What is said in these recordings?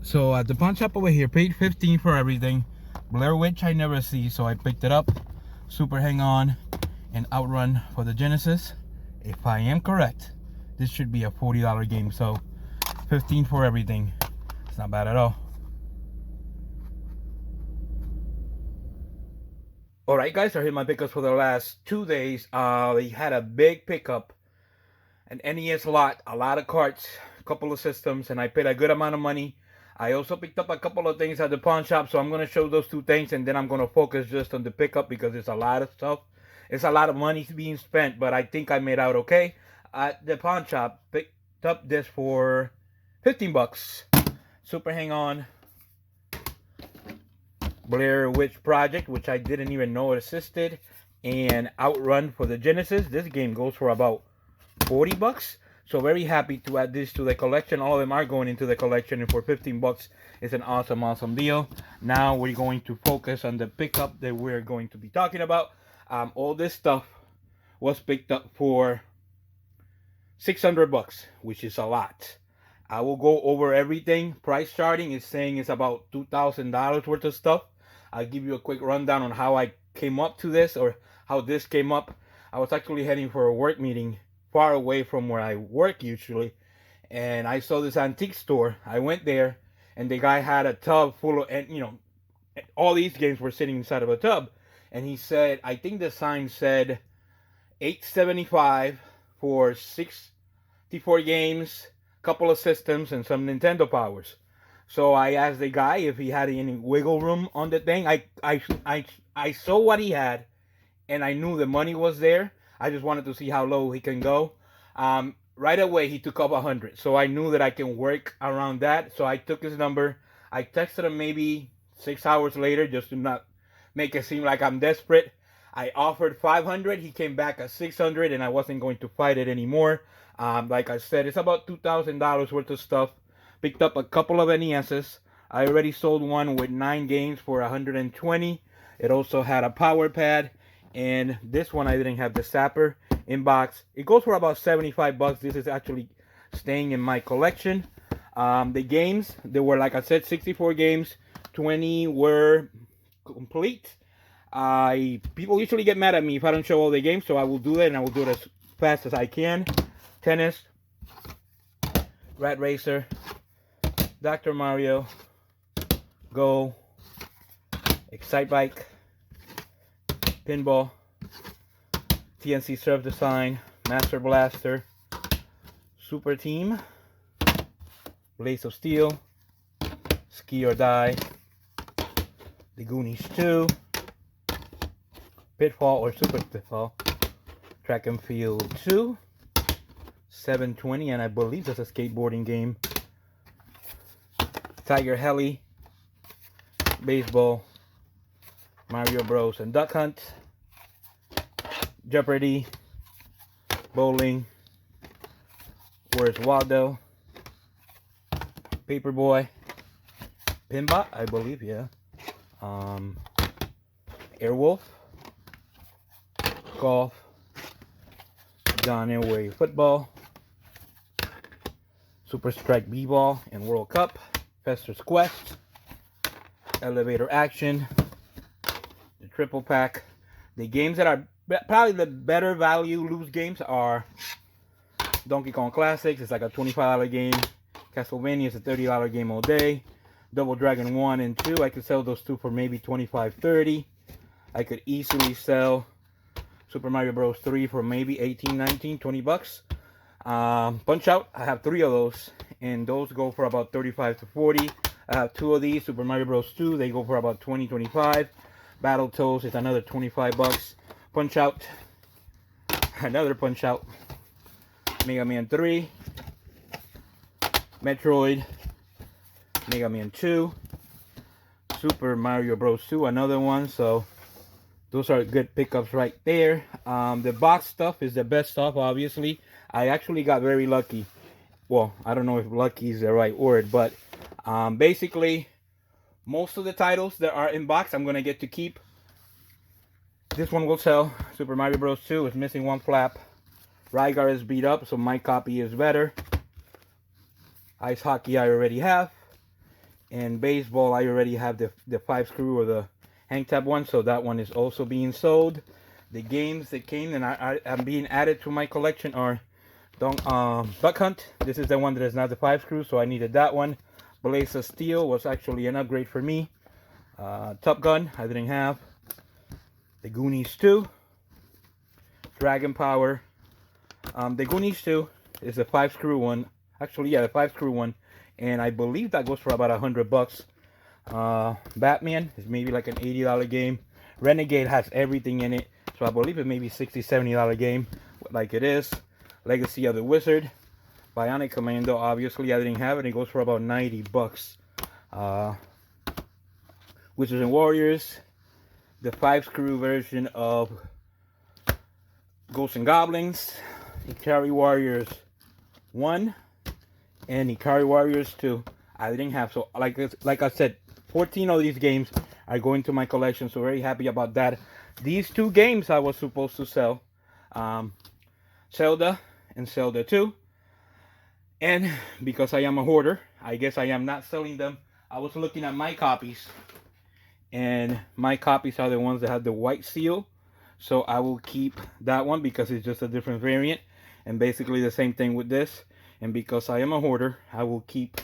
So at the pawn shop over here, paid $15 for everything. Blair Witch I never see, so I picked it up. Super Hang On and Outrun for the Genesis. If I am correct, this should be a $40 game. So $15 for everything. It's not bad at all. Alright guys, so here are my pickups for the last 2 days. They had a big pickup. An NES lot, a lot of carts, a couple of systems, and I paid a good amount of money. I also picked up a couple of things at the pawn shop, so I'm going to show those two things, and then I'm going to focus just on the pickup because it's a lot of stuff. It's a lot of money being spent, but I think I made out okay. At the pawn shop, picked up this for 15 bucks. Super Hang On, Blair Witch Project, which I didn't even know it assisted, and Outrun for the Genesis. This game goes for about 40 bucks. So very happy to add this to the collection. All of them are going into the collection, and for 15 bucks it's an awesome deal. Now we're going to focus on the pickup that we're going to be talking about. All this stuff was picked up for 600 bucks, which is a lot. I will go over everything. Price starting is saying it's about $2,000 worth of stuff. I'll give you a quick rundown on how I came up to this, or how this came up. I was actually heading for a work meeting far away from where I work usually, and I saw this antique store. I went there, and the guy had a tub full of, and all these games were sitting inside of a tub, and he said, I think the sign said $875 for 64 games, couple of systems, and some Nintendo powers. So I asked the guy if he had any wiggle room on the thing. I saw what he had, and I knew the money was there. I just wanted to see how low he can go. Right away, he took up 100. So I knew that I can work around that. So I took his number. I texted him maybe 6 hours later just to not make it seem like I'm desperate. I offered 500. He came back at 600, and I wasn't going to fight it anymore. Like I said, it's about $2,000 worth of stuff. Picked up a couple of NESs. I already sold one with 9 games for 120. It also had a power pad. And this one I didn't have the Sapper in box. It goes for about 75 bucks. This is actually staying in my collection. The games, there were, like I said, 64 games. 20 were complete. People usually get mad at me if I don't show all the games, so I will do that, and I will do it as fast as I can. Tennis, Rat Racer, Dr. Mario, Go, Excite Bike, Pinball, TNC Surf Design, Master Blaster, Super Team, Blaze of Steel, Ski or Die, The Goonies 2, Pitfall or Super Pitfall, Track and Field 2, 720, and I believe that's a skateboarding game, Tiger Heli, Baseball, Mario Bros. And Duck Hunt, Jeopardy, Bowling, Where's Waldo, Paperboy, Pinbot, I believe, yeah, Airwolf, Golf, John Elway Football, Super Strike B-Ball and World Cup, Fester's Quest, Elevator Action, the Triple Pack. The games that are probably the better value loose games are Donkey Kong Classics. It's like a $25 game. Castlevania is a $30 game all day. Double Dragon 1 and 2. I could sell those two for maybe $25, $30. I could easily sell Super Mario Bros. 3 for maybe $18, $19, $20. Punch Out, I have 3 of those, and those go for about $35 to $40. I have 2 of these, Super Mario Bros. 2, they go for about $20, $25. Battletoads is another 25 bucks. Punch Out, another Punch Out. Mega Man 3, Metroid, Mega Man 2, Super Mario Bros. 2, another one. So those are good pickups right there. The box stuff is the best stuff, obviously. I actually got very lucky. Well, I don't know if lucky is the right word, but basically, most of the titles that are in box, I'm going to get to keep. This one will sell. Super Mario Bros. 2 is missing one flap. Rygar is beat up, so my copy is better. Ice Hockey I already have. And baseball, I already have the 5 screw or the hang tab one, so that one is also being sold. The games that came and I'm being added to my collection are Duck Hunt. This is the one that is not the 5 screw, so I needed that one. Blaze of Steel was actually an upgrade for me. Top Gun, I didn't have. The Goonies 2. Dragon Power. The Goonies 2 is the 5 screw one. Actually, yeah, the 5 screw one. And I believe that goes for about $100. Batman is maybe like an $80 game. Renegade has everything in it. So I believe it may be $60, $70 game. Like it is. Legacy of the Wizard. Bionic Commando, obviously I didn't have it. It goes for about $90. Wizards and Warriors. The 5 screw version of Ghosts and Goblins. Ikari Warriors 1 and Ikari Warriors 2. I didn't have, so like I said, 14 of these games are going to my collection, so very happy about that. These 2 games I was supposed to sell, Zelda and Zelda 2, and because I am a hoarder, I guess I am not selling them. I was looking at my copies, and my copies are the ones that have the white seal, so I will keep that one because it's just a different variant, and basically the same thing with this. And because I am a hoarder, I will keep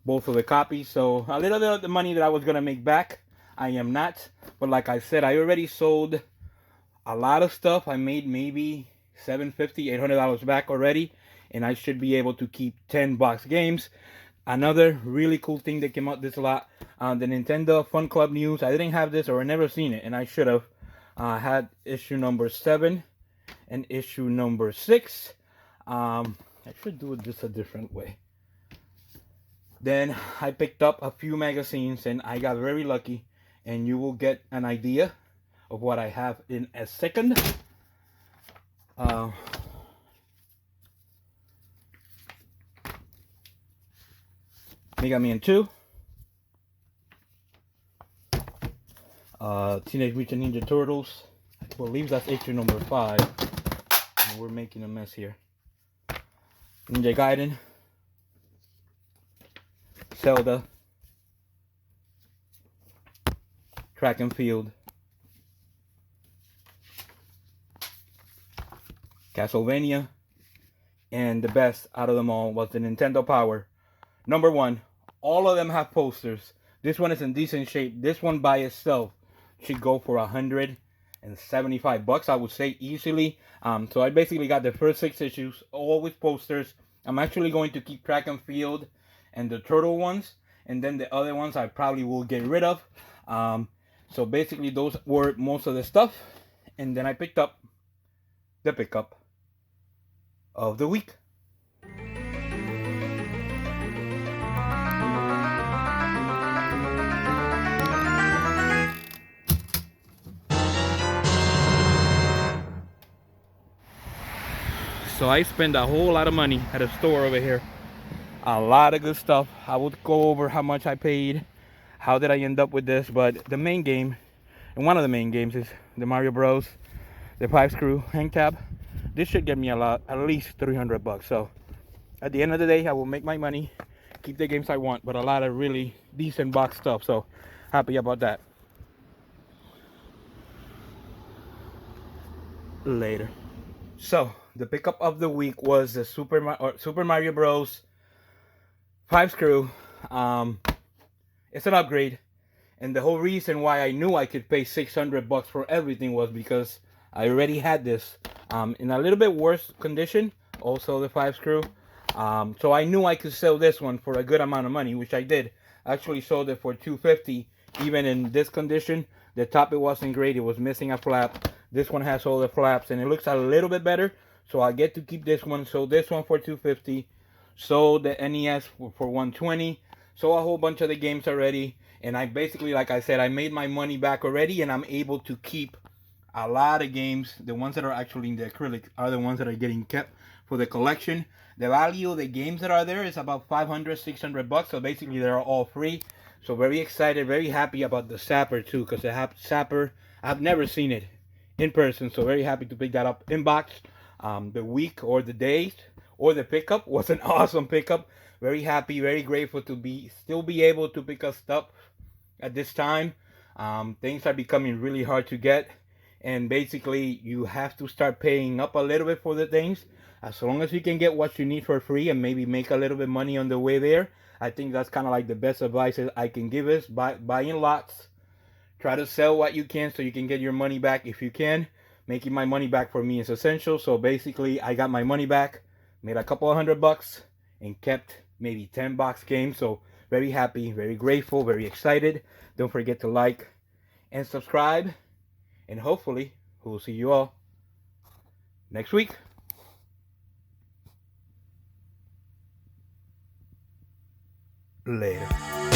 both of the copies. So a little bit of the money that I was going to make back, I am not. But like I said, I already sold a lot of stuff. I made maybe $750, $800 back already. And I should be able to keep 10 box games. Another really cool thing that came out this lot, the Nintendo Fun Club News. I didn't have this or I never seen it, and I should have. Had issue number 7 and issue number 6. I should do it just a different way. Then I picked up a few magazines and I got very lucky, and you will get an idea of what I have in a second. Mega Man 2. Teenage Mutant Ninja Turtles. I believe that's issue number 5. And we're making a mess here. Ninja Gaiden, Zelda, Track and Field, Castlevania, and the best out of them all was the Nintendo Power. Number 1, all of them have posters. This one is in decent shape. This one by itself should go for $175, I would say, easily. So I basically got the first 6 issues, all with posters. I'm actually going to keep Track and Field and the Turtle ones, and then the other ones I probably will get rid of. So basically those were most of the stuff. And then I picked up the pickup of the week. So I spend a whole lot of money at a store over here. A lot of good stuff. I would go over how much I paid, how did I end up with this, but the main game, and one of the main games, is the Mario Bros. The 5-screw hang tab. This should get me at least $300. So at the end of the day, I will make my money, keep the games I want, but a lot of really decent box stuff. So happy about that. Later. So the pickup of the week was the Super Mario Bros. 5-screw. It's an upgrade, and the whole reason why I knew I could pay $600 for everything was because I already had this in a little bit worse condition, also the 5-screw. So I knew I could sell this one for a good amount of money, which I did. I actually sold it for $250, even in this condition. The top, it wasn't great. It was missing a flap. This one has all the flaps, and it looks a little bit better. So I get to keep this one. So this one for $250. Sold the NES for $120. Sold a whole bunch of the games already. And I basically, like I said, I made my money back already, and I'm able to keep a lot of games. The ones that are actually in the acrylic are the ones that are getting kept for the collection. The value of the games that are there is about $500, $600. So basically, they're all free. So very excited, very happy about the Sapper too, because the Sapper, I've never seen it in person. So very happy to pick that up in box. The week or the day or the pickup was an awesome pickup. Very happy, very grateful to be able to pick up stuff at this time. Things are becoming really hard to get, and basically you have to start paying up a little bit for the things. As long as you can get what you need for free and maybe make a little bit money on the way there, I think that's kind of like the best advice I can give is buying lots. Try to sell what you can so you can get your money back if you can. Making my money back for me is essential. So basically, I got my money back, made a couple of $100, and kept maybe 10 box games. So very happy, very grateful, very excited. Don't forget to like and subscribe. And hopefully, we'll see you all next week. Later.